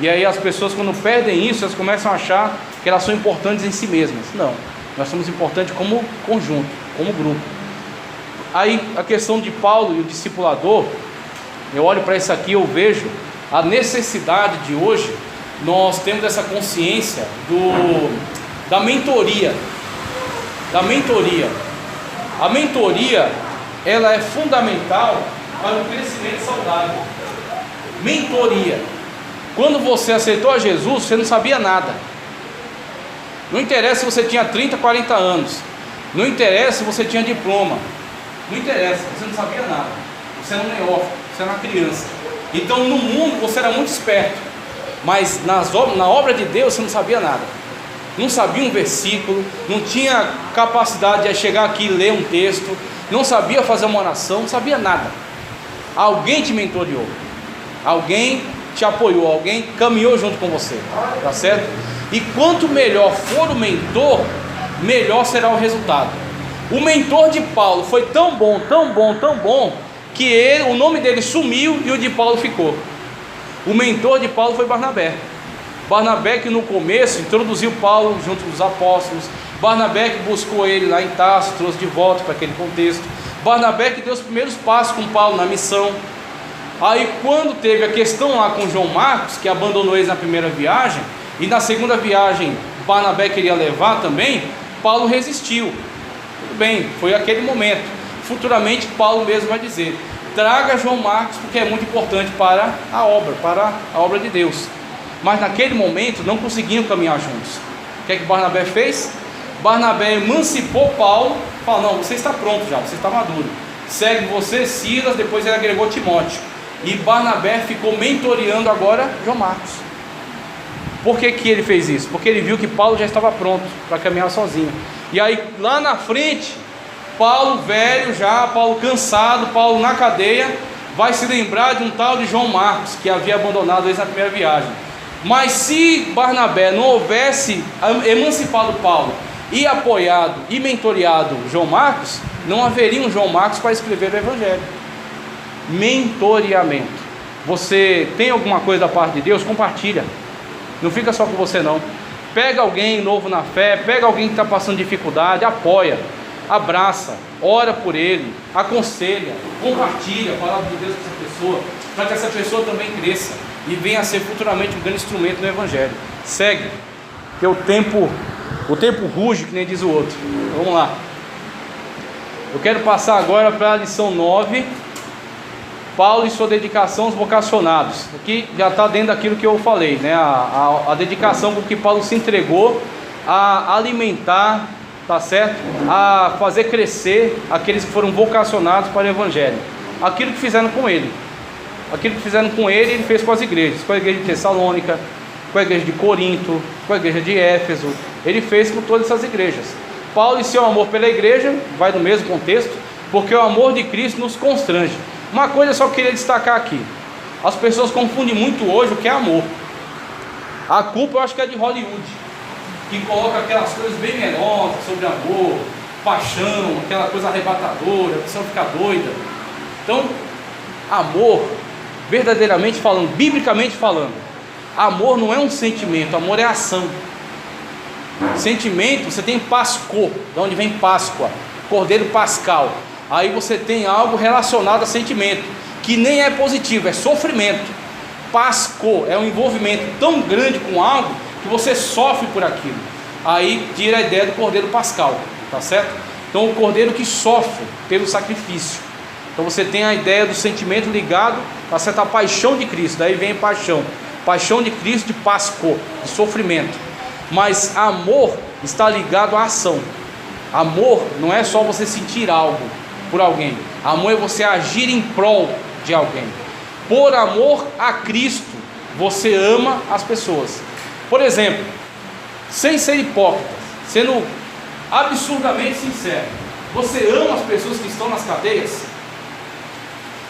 E aí as pessoas, quando perdem isso, elas começam a achar que elas são importantes em si mesmas. Não, nós somos importantes como conjunto, como grupo. Aí a questão de Paulo e o discipulador, eu olho para isso aqui, eu vejo a necessidade de hoje. Nós temos essa consciência da mentoria. A mentoria, ela é fundamental para o crescimento saudável. Mentoria. Quando você aceitou a Jesus, você não sabia nada. Não interessa se você tinha 30, 40 anos. Não interessa se você tinha diploma. Não interessa, você não sabia nada. Você era um neófito, você era uma criança. Então no mundo você era muito esperto, mas na obra de Deus você não sabia nada. Não sabia um versículo, não tinha capacidade de chegar aqui e ler um texto, não sabia fazer uma oração, não sabia nada. Alguém te mentoreou, alguém te apoiou, alguém caminhou junto com você, tá certo? E quanto melhor for o mentor, melhor será o resultado. O mentor de Paulo foi tão bom, que o nome dele sumiu e o de Paulo ficou. O mentor de Paulo foi Barnabé. Barnabé que no começo introduziu Paulo junto dos apóstolos. Barnabé que buscou ele lá em Tarso, trouxe de volta para aquele contexto. Barnabé que deu os primeiros passos com Paulo na missão. Aí quando teve a questão lá com João Marcos, que abandonou eles na primeira viagem, e na segunda viagem Barnabé queria levar também, Paulo resistiu. Tudo bem, foi aquele momento. Futuramente Paulo mesmo vai dizer: traga João Marcos, porque é muito importante para a obra de Deus. Mas naquele momento não conseguiam caminhar juntos. O que é que Barnabé fez? Barnabé emancipou Paulo, falou: não, você está pronto já, você está maduro, segue você, Silas. Depois ele agregou Timóteo, e Barnabé ficou mentoreando agora João Marcos. Por que que ele fez isso? Porque ele viu que Paulo já estava pronto para caminhar sozinho. E aí lá na frente, Paulo velho já, Paulo cansado, Paulo na cadeia, vai se lembrar de um tal de João Marcos, que havia abandonado eles na primeira viagem. Mas se Barnabé não houvesse emancipado Paulo e apoiado e mentoreado João Marcos, não haveria um João Marcos para escrever o Evangelho. Mentoreamento. Você tem alguma coisa da parte de Deus? Compartilha. Não fica só com você não. Pega alguém novo na fé, pega alguém que está passando dificuldade, apoia, abraça, ora por ele, aconselha, compartilha a palavra de Deus com essa pessoa, para que essa pessoa também cresça e venha a ser futuramente um grande instrumento no Evangelho. Segue, que o tempo ruge, que nem diz o outro. Vamos lá. Eu quero passar agora para a lição 9, Paulo e sua dedicação aos vocacionados. Aqui já está dentro daquilo que eu falei, né? A dedicação com que Paulo se entregou a alimentar, tá certo? A fazer crescer aqueles que foram vocacionados para o Evangelho. Aquilo que fizeram com ele. Aquilo que fizeram com ele, ele fez com as igrejas. Com a igreja de Tessalônica, com a igreja de Corinto, com a igreja de Éfeso. Ele fez com todas essas igrejas. Paulo e seu amor pela igreja, vai no mesmo contexto, porque o amor de Cristo nos constrange. Uma coisa eu só queria destacar aqui: as pessoas confundem muito hoje o que é amor. A culpa eu acho que é de Hollywood, que coloca aquelas coisas bem melosas sobre amor, paixão, aquela coisa arrebatadora, a pessoa fica doida. Então, amor, verdadeiramente falando, biblicamente falando, amor não é um sentimento, amor é ação. Sentimento, você tem Pascô, de onde vem Páscoa, Cordeiro Pascal. Aí você tem algo relacionado a sentimento, que nem é positivo, é sofrimento. Pascô é um envolvimento tão grande com algo que você sofre por aquilo. Aí tira a ideia do Cordeiro Pascal, tá certo? Então o Cordeiro que sofre pelo sacrifício. Então você tem a ideia do sentimento ligado a certa paixão de Cristo. Daí vem paixão de Cristo, de Pascô, de sofrimento. Mas amor está ligado à ação. Amor não é só você sentir algo por alguém. Amor é você agir em prol de alguém. Por amor a Cristo, você ama as pessoas. Por exemplo, sem ser hipócrita, sendo absurdamente sincero, você ama as pessoas que estão nas cadeias?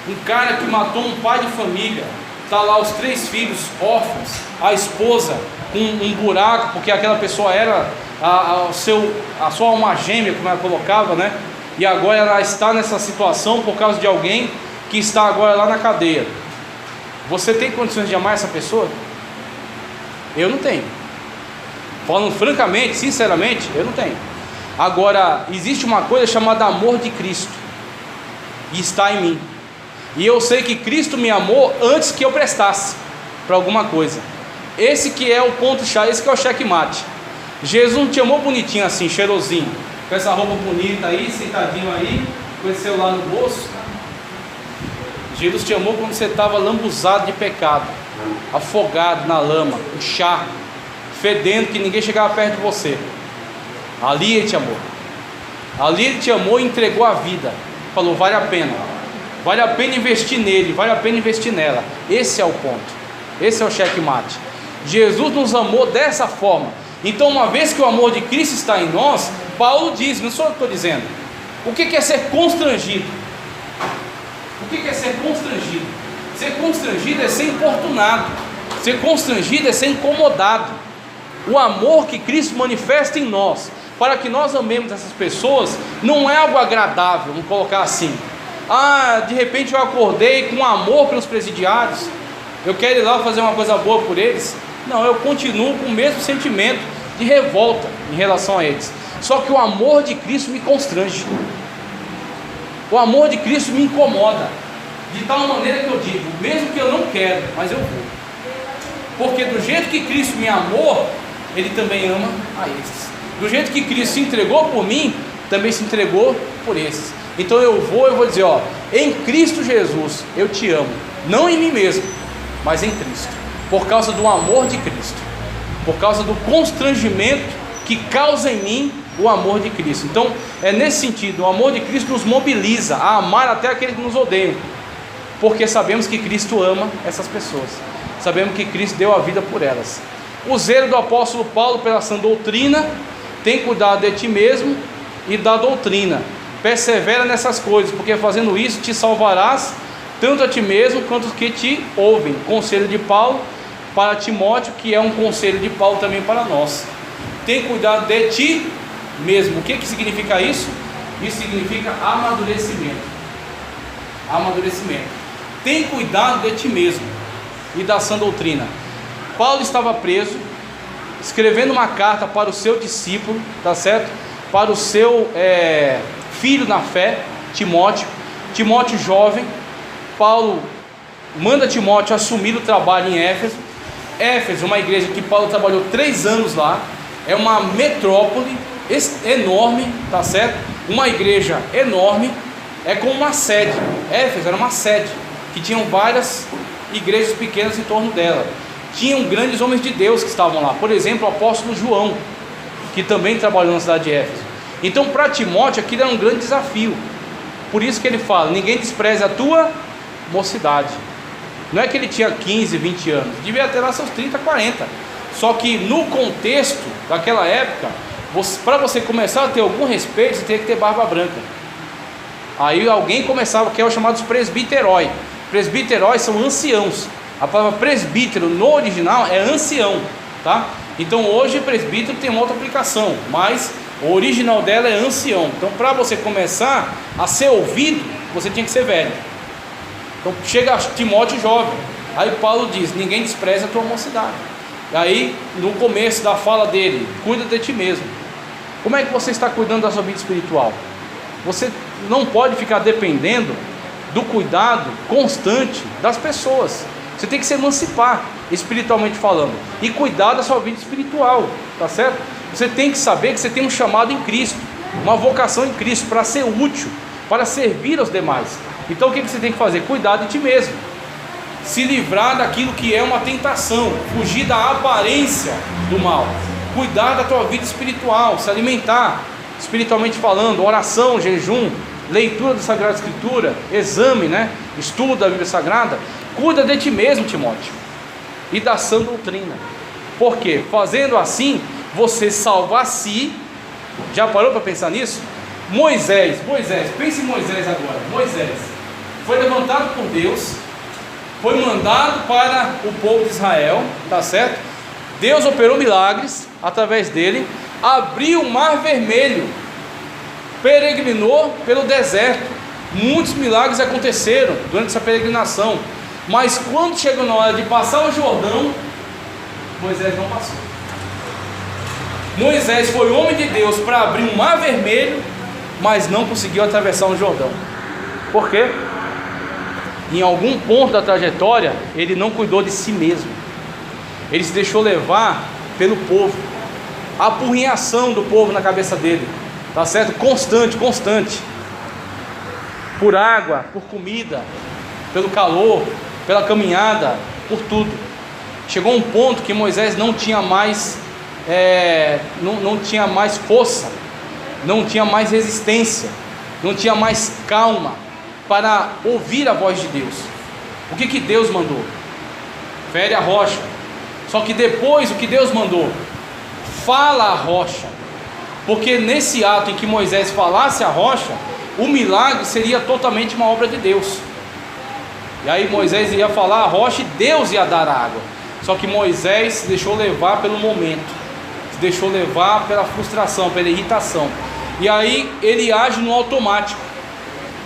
Um cara que matou um pai de família, está lá os 3 filhos órfãos, a esposa com um buraco, porque aquela pessoa era a sua alma gêmea, como ela colocava, né? E agora ela está nessa situação por causa de alguém que está agora lá na cadeia. Você tem condições de amar essa pessoa? Eu não tenho. Falando francamente, sinceramente, eu não tenho. Agora, existe uma coisa chamada amor de Cristo, e está em mim. E eu sei que Cristo me amou antes que eu prestasse para alguma coisa. Esse que é o ponto-chave, esse que é o checkmate. Jesus não te amou bonitinho assim, cheirosinho, com essa roupa bonita aí, sentadinho aí, com esse celular no bolso. Jesus te amou quando você estava lambuzado de pecado, afogado na lama, no charco, fedendo, que ninguém chegava perto de você. Ali Ele te amou. Ali Ele te amou e entregou a vida. Falou: vale a pena. Vale a pena investir nele, vale a pena investir nela. Esse é o ponto. Esse é o checkmate. Jesus nos amou dessa forma. Então, uma vez que o amor de Cristo está em nós, Paulo diz, não sou eu que estou dizendo, o que é ser constrangido? O que é ser constrangido? Ser constrangido é ser importunado. Ser constrangido é ser incomodado. O amor que Cristo manifesta em nós, para que nós amemos essas pessoas, não é algo agradável, vamos colocar assim. De repente eu acordei com amor pelos presidiários, eu quero ir lá fazer uma coisa boa por eles. Não, eu continuo com o mesmo sentimento de revolta em relação a eles. Só que o amor de Cristo me constrange. O amor de Cristo me incomoda, de tal maneira que eu digo, mesmo que eu não quero, mas eu vou. Porque do jeito que Cristo me amou, Ele também ama a estes. Do jeito que Cristo se entregou por mim, também se entregou por esses. Então eu vou dizer, ó, em Cristo Jesus eu te amo, não em mim mesmo, mas em Cristo, por causa do amor de Cristo, por causa do constrangimento que causa em mim o amor de Cristo. Então é nesse sentido, o amor de Cristo nos mobiliza a amar até aqueles que nos odeiam, porque sabemos que Cristo ama essas pessoas, sabemos que Cristo deu a vida por elas. O zelo do apóstolo Paulo pela sã doutrina: tem cuidado de ti mesmo e da doutrina, persevera nessas coisas, porque fazendo isso te salvarás, tanto a ti mesmo quanto os que te ouvem. Conselho de Paulo para Timóteo, que é um conselho de Paulo também para nós. Tem cuidado de ti mesmo. O que significa isso? Isso significa amadurecimento. Amadurecimento. Tem cuidado de ti mesmo e da sã doutrina. Paulo estava preso, escrevendo uma carta para o seu discípulo, tá certo? Para o seu filho na fé, Timóteo. Timóteo jovem. Paulo manda Timóteo assumir o trabalho em Éfeso. Éfeso, uma igreja que Paulo trabalhou 3 anos lá, é uma metrópole enorme, tá certo? Uma igreja enorme, é como uma sede. Éfeso era uma sede, que tinham várias igrejas pequenas em torno dela. Tinham grandes homens de Deus que estavam lá, por exemplo, o apóstolo João, que também trabalhou na cidade de Éfeso. Então para Timóteo aquilo era um grande desafio. Por isso que ele fala: ninguém despreze a tua mocidade. Não é que ele tinha 15, 20 anos, devia ter lá seus 30, 40. Só que no contexto daquela época, para você começar a ter algum respeito, você tinha que ter barba branca. Aí alguém começava, que é o chamado presbiterói. Presbiteróis são anciãos. A palavra presbítero no original é ancião, tá? Então hoje presbítero tem uma outra aplicação, mas o original dela é ancião. Então para você começar a ser ouvido, você tinha que ser velho. Então chega Timóteo jovem, aí Paulo diz: ninguém despreza a tua mocidade. Aí no começo da fala dele: cuida de ti mesmo. Como é que você está cuidando da sua vida espiritual? Você não pode ficar dependendo do cuidado constante das pessoas. Você tem que se emancipar, espiritualmente falando, e cuidar da sua vida espiritual, tá certo? Você tem que saber que você tem um chamado em Cristo, uma vocação em Cristo, para ser útil, para servir aos demais. Então o que você tem que fazer? Cuidar de ti mesmo, se livrar daquilo que é uma tentação, fugir da aparência do mal, cuidar da tua vida espiritual, se alimentar, espiritualmente falando, oração, jejum, leitura da Sagrada Escritura, exame, estudo da Bíblia Sagrada. Cuida de ti mesmo, Timóteo, e da sã doutrina. Por quê? Fazendo assim, você salva a si. Já parou para pensar nisso? Moisés, pense em Moisés agora. Moisés foi levantado por Deus, foi mandado para o povo de Israel, tá certo? Deus operou milagres através dele, abriu o mar vermelho, peregrinou pelo deserto. Muitos milagres aconteceram durante essa peregrinação, mas quando chegou na hora de passar o Jordão, Moisés não passou. Moisés foi homem de Deus para abrir um mar vermelho, mas não conseguiu atravessar o Jordão. Por quê? Em algum ponto da trajetória, ele não cuidou de si mesmo. Ele se deixou levar pelo povo. A apurrinhação do povo na cabeça dele, tá certo? Constante. Por água, por comida, pelo calor, pela caminhada, por tudo. Chegou um ponto que Moisés não tinha mais não tinha mais força, não tinha mais resistência, não tinha mais calma para ouvir a voz de Deus. O que Deus mandou? Fere a rocha. Só que depois o que Deus mandou? Fala a rocha. Porque nesse ato em que Moisés falasse a rocha, o milagre seria totalmente uma obra de Deus. E aí Moisés ia falar a rocha e Deus ia dar a água. Só que Moisés se deixou levar pelo momento, se deixou levar pela frustração, pela irritação. E aí ele age no automático.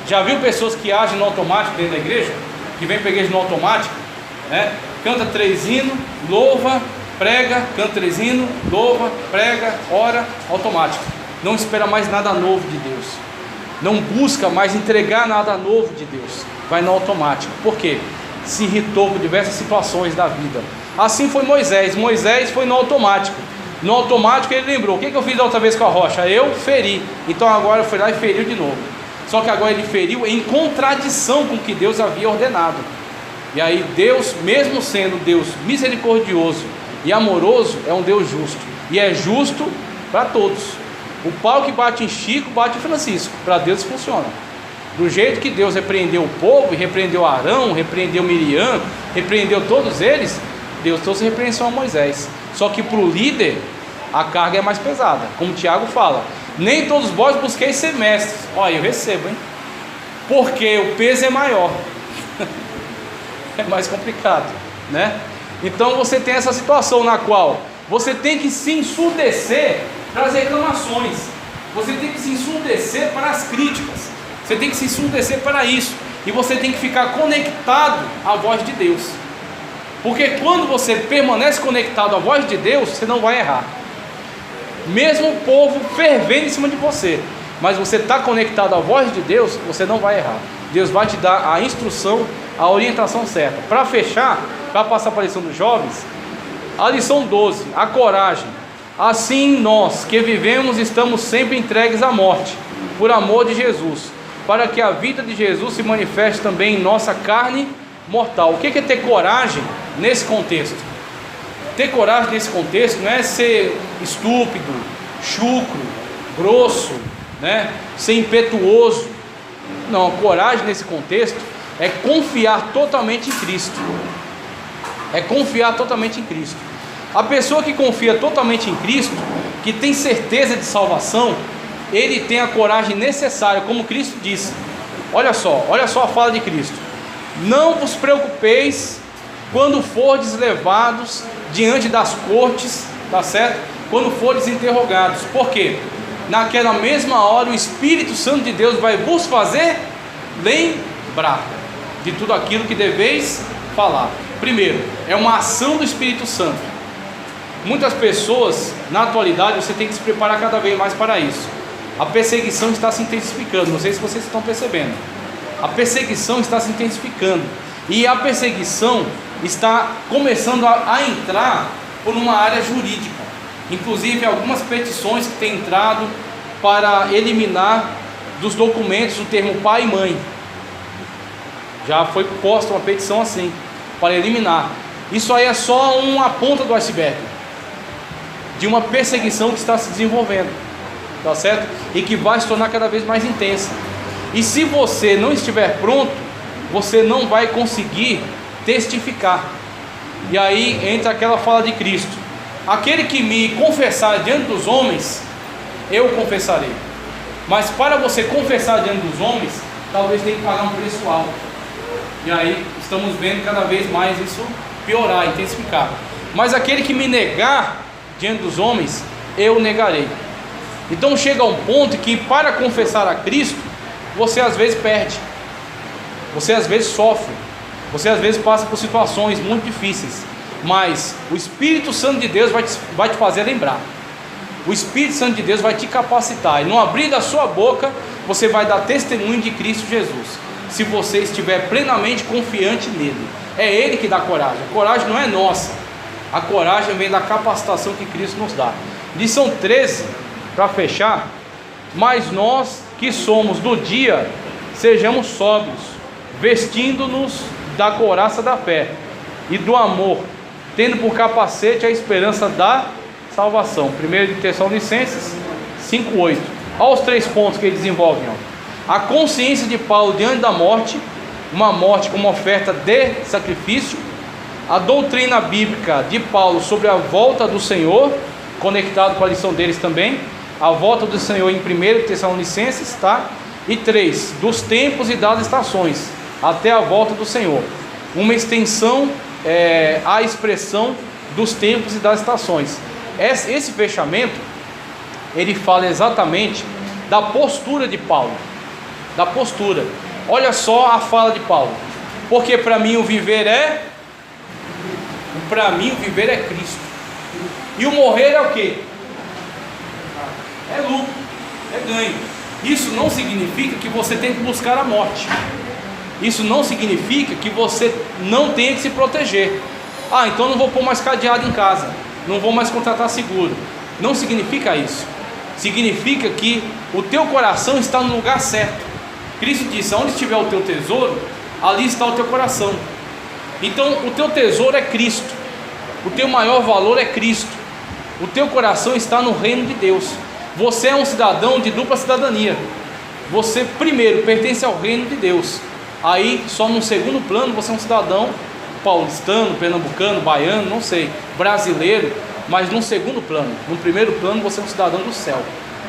Já viu pessoas que agem no automático dentro da igreja? Que vem para a igreja no automático, Canta 3 hinos, louva, prega, canta 3 hinos, louva, prega, ora, automático. Não espera mais nada novo de Deus, não busca mais entregar nada novo de Deus, vai no automático. Por quê? Se irritou com diversas situações da vida. Assim foi Moisés foi no automático, No automático ele lembrou: o que eu fiz da outra vez com a rocha? Eu feri. Então agora eu fui lá e feriu de novo. Só que agora ele feriu em contradição com o que Deus havia ordenado. E aí Deus, mesmo sendo Deus misericordioso e amoroso, é um Deus justo. E é justo para todos. O pau que bate em Chico, bate em Francisco. Para Deus funciona. Do jeito que Deus repreendeu o povo, e repreendeu Arão, repreendeu Miriam, repreendeu todos eles, Deus trouxe repreensão a Moisés. Só que para o líder, a carga é mais pesada. Como o Tiago fala: nem todos vós busqueis ser mestres. Olha, eu recebo, hein? Porque o peso é maior. É mais complicado, né? Então você tem essa situação na qual você tem que se ensurdecer para as reclamações. Você tem que se ensurdecer para as críticas. Você tem que se ensurdecer para isso. E você tem que ficar conectado à voz de Deus. Porque quando você permanece conectado à voz de Deus, você não vai errar. Mesmo o povo fervendo em cima de você, mas você está conectado à voz de Deus, você não vai errar. Deus vai te dar a instrução, a orientação certa. Para fechar, para passar para a lição dos jovens, a lição 12, a coragem. Assim nós que vivemos estamos sempre entregues à morte, por amor de Jesus, para que a vida de Jesus se manifeste também em nossa carne mortal. O que é ter coragem nesse contexto? Ter coragem nesse contexto não é ser estúpido, chucro, grosso, né? Ser impetuoso. Não, coragem nesse contexto é confiar totalmente em Cristo. É confiar totalmente em Cristo. A pessoa que confia totalmente em Cristo, que tem certeza de salvação, ele tem a coragem necessária, como Cristo disse. Olha só a fala de Cristo: não vos preocupeis quando fordes levados diante das cortes, tá certo? Quando fordes interrogados. Por quê? Naquela mesma hora o Espírito Santo de Deus vai vos fazer lembrar de tudo aquilo que deveis falar. Primeiro, é uma ação do Espírito Santo. Muitas pessoas, na atualidade, você tem que se preparar cada vez mais para isso. A perseguição está se intensificando, não sei se vocês estão percebendo. A perseguição está se intensificando. E a perseguição está começando a entrar por uma área jurídica. Inclusive algumas petições que têm entrado para eliminar dos documentos o termo pai e mãe. Já foi posta uma petição assim, para eliminar. Isso aí é só uma ponta do iceberg de uma perseguição que está se desenvolvendo, tá certo? E que vai se tornar cada vez mais intensa. E se você não estiver pronto, você não vai conseguir testificar. E aí entra aquela fala de Cristo: aquele que me confessar diante dos homens, eu confessarei. Mas para você confessar diante dos homens, talvez tenha que pagar um preço alto. E aí estamos vendo cada vez mais isso piorar, intensificar. Mas aquele que me negar diante dos homens, eu negarei. Então chega um ponto que para confessar a Cristo, você às vezes perde, você às vezes sofre, você às vezes passa por situações muito difíceis, mas o Espírito Santo de Deus vai te fazer lembrar. O Espírito Santo de Deus vai te capacitar, e no abrir da sua boca você vai dar testemunho de Cristo Jesus, se você estiver plenamente confiante nele. É Ele que dá coragem. A coragem não é nossa, a coragem vem da capacitação que Cristo nos dá. Lição 13, para fechar: mas nós que somos do dia, sejamos sóbrios, vestindo-nos da couraça da fé e do amor, tendo por capacete a esperança da salvação. 1 Tessalonicenses 5:8. Olha os 3 pontos que ele desenvolve. A consciência de Paulo diante da morte, uma morte como oferta de sacrifício. A doutrina bíblica de Paulo sobre a volta do Senhor, conectado com a lição deles também. A volta do Senhor em 1 Tessalonicenses, tá? E 3, dos tempos e das estações, até a volta do Senhor. Uma extensão à expressão dos tempos e das estações. Esse fechamento, ele fala exatamente da postura de Paulo. Da postura. Olha só a fala de Paulo: porque para mim o viver é Cristo, e o morrer é o quê? É lucro, é ganho. Isso não significa que você tem que buscar a morte. Isso não significa que você não tenha que se proteger. Então não vou pôr mais cadeado em casa, não vou mais contratar seguro. Não significa isso. Significa que o teu coração está no lugar certo. Cristo disse: onde estiver o teu tesouro, ali está o teu coração. Então o teu tesouro é Cristo, o teu maior valor é Cristo. O teu coração está no reino de Deus. Você é um cidadão de dupla cidadania. Você primeiro pertence ao reino de Deus. Aí só no segundo plano você é um cidadão paulistano, pernambucano, baiano, não sei, brasileiro. Mas no segundo plano, no primeiro plano você é um cidadão do céu.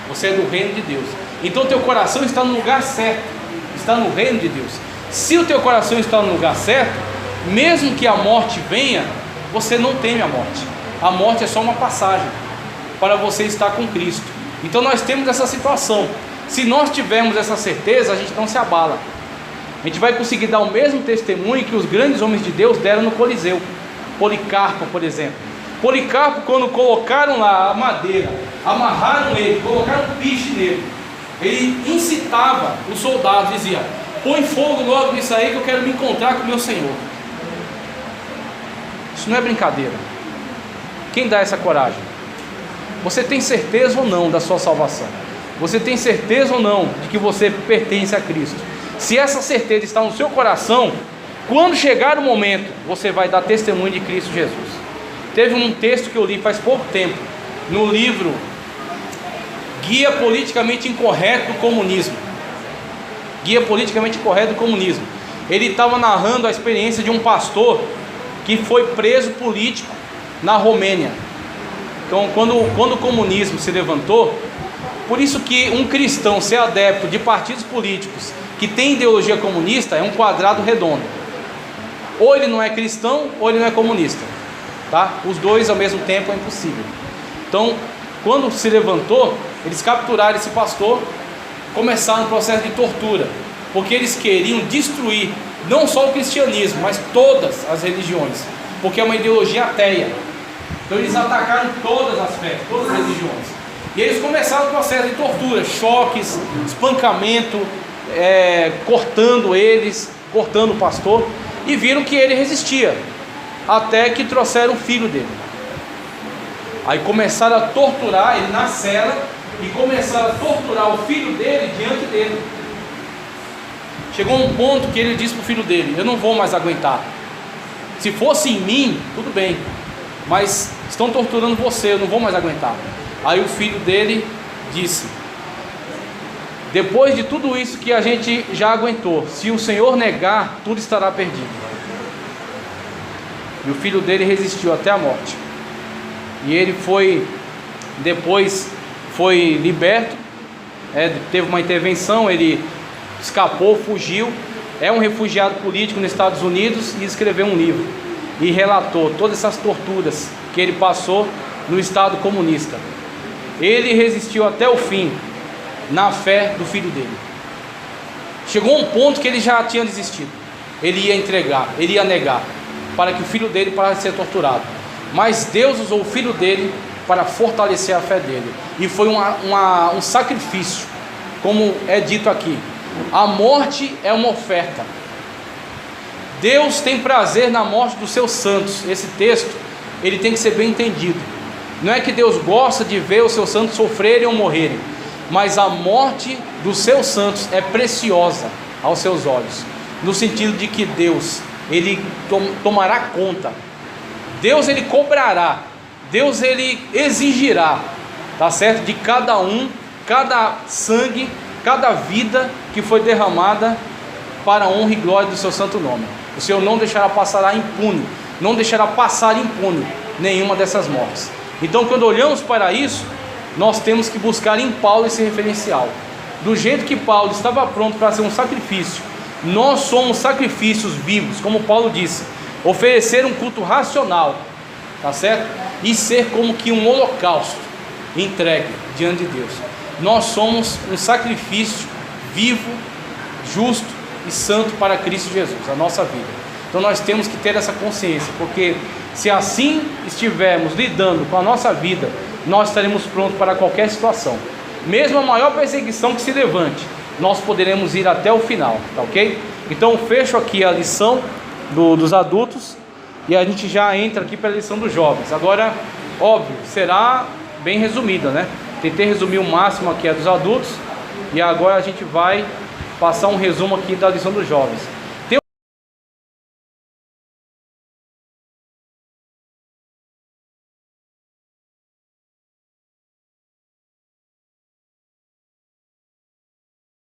Você é do reino de Deus. Então teu coração está no lugar certo, está no reino de Deus. Se o teu coração está no lugar certo, mesmo que a morte venha, você não teme a morte. A morte é só uma passagem para você estar com Cristo. Então nós temos essa situação. Se nós tivermos essa certeza, a gente não se abala. A gente vai conseguir dar o mesmo testemunho que os grandes homens de Deus deram no Coliseu. Policarpo, por exemplo. Policarpo, quando colocaram lá a madeira, amarraram ele, colocaram um piche nele, ele incitava os soldados, dizia: põe fogo logo nisso aí que eu quero me encontrar com o meu Senhor. Isso não é brincadeira. Quem dá essa coragem? Você tem certeza ou não da sua salvação? Você tem certeza ou não de que você pertence a Cristo? Se essa certeza está no seu coração, quando chegar o momento, você vai dar testemunho de Cristo Jesus. Teve um texto que eu li faz pouco tempo, no livro Guia Politicamente Incorreto do Comunismo. Guia Politicamente Incorreto do Comunismo. Ele estava narrando a experiência de um pastor que foi preso político na Romênia. Então, quando o comunismo se levantou, por isso que um cristão ser adepto de partidos políticos que tem ideologia comunista é um quadrado redondo. Ou ele não é cristão, ou ele não é comunista. Tá? Os dois ao mesmo tempo é impossível. Então, quando se levantou, eles capturaram esse pastor, começaram um processo de tortura, porque eles queriam destruir não só o cristianismo, mas todas as religiões, porque é uma ideologia ateia. Então eles atacaram todas as fés, todas as religiões, e eles começaram o processo de tortura, choques, espancamento, cortando o pastor, e viram que ele resistia, até que trouxeram o filho dele. Aí começaram a torturar ele na cela, e começaram a torturar o filho dele diante dele. Chegou um ponto que ele disse para o filho dele: eu não vou mais aguentar. Se fosse em mim, tudo bem, mas estão torturando você, eu não vou mais aguentar. Aí o filho dele disse: depois de tudo isso que a gente já aguentou, se o Senhor negar, tudo estará perdido. E o filho dele resistiu até a morte. E ele depois foi liberto, teve uma intervenção, ele escapou, fugiu, é um refugiado político nos Estados Unidos, e escreveu um livro e relatou todas essas torturas que ele passou no Estado comunista. Ele resistiu até o fim na fé do filho dele. Chegou um ponto que ele já tinha desistido. Ele ia entregar, ele ia negar, para que o filho dele parasse de ser torturado. Mas Deus usou o filho dele para fortalecer a fé dele. E foi um sacrifício, como é dito aqui. A morte é uma oferta. Deus tem prazer na morte dos seus santos. Esse texto, ele tem que ser bem entendido. Não é que Deus gosta de ver os seus santos sofrerem ou morrerem, mas a morte dos seus santos é preciosa aos seus olhos, no sentido de que Deus, ele tomará conta. Deus, ele cobrará. Deus, ele exigirá, tá certo? De cada um, cada sangue, cada vida que foi derramada para a honra e glória do seu santo nome. O Senhor não deixará passar impune, não deixará passar impune nenhuma dessas mortes. Então, quando olhamos para isso, nós temos que buscar em Paulo esse referencial. Do jeito que Paulo estava pronto para ser um sacrifício, nós somos sacrifícios vivos, como Paulo disse, oferecer um culto racional, tá certo? E ser como que um holocausto entregue diante de Deus. Nós somos um sacrifício vivo, justo e santo para Cristo Jesus, a nossa vida. Então nós temos que ter essa consciência, porque se assim estivermos lidando com a nossa vida, nós estaremos prontos para qualquer situação. Mesmo a maior perseguição que se levante, nós poderemos ir até o final, tá ok? Então fecho aqui a lição dos adultos e a gente já entra aqui para a lição dos jovens. Agora, óbvio, será bem resumida, né? Tentei resumir o máximo aqui a dos adultos, e agora a gente vai passar um resumo aqui da lição dos jovens.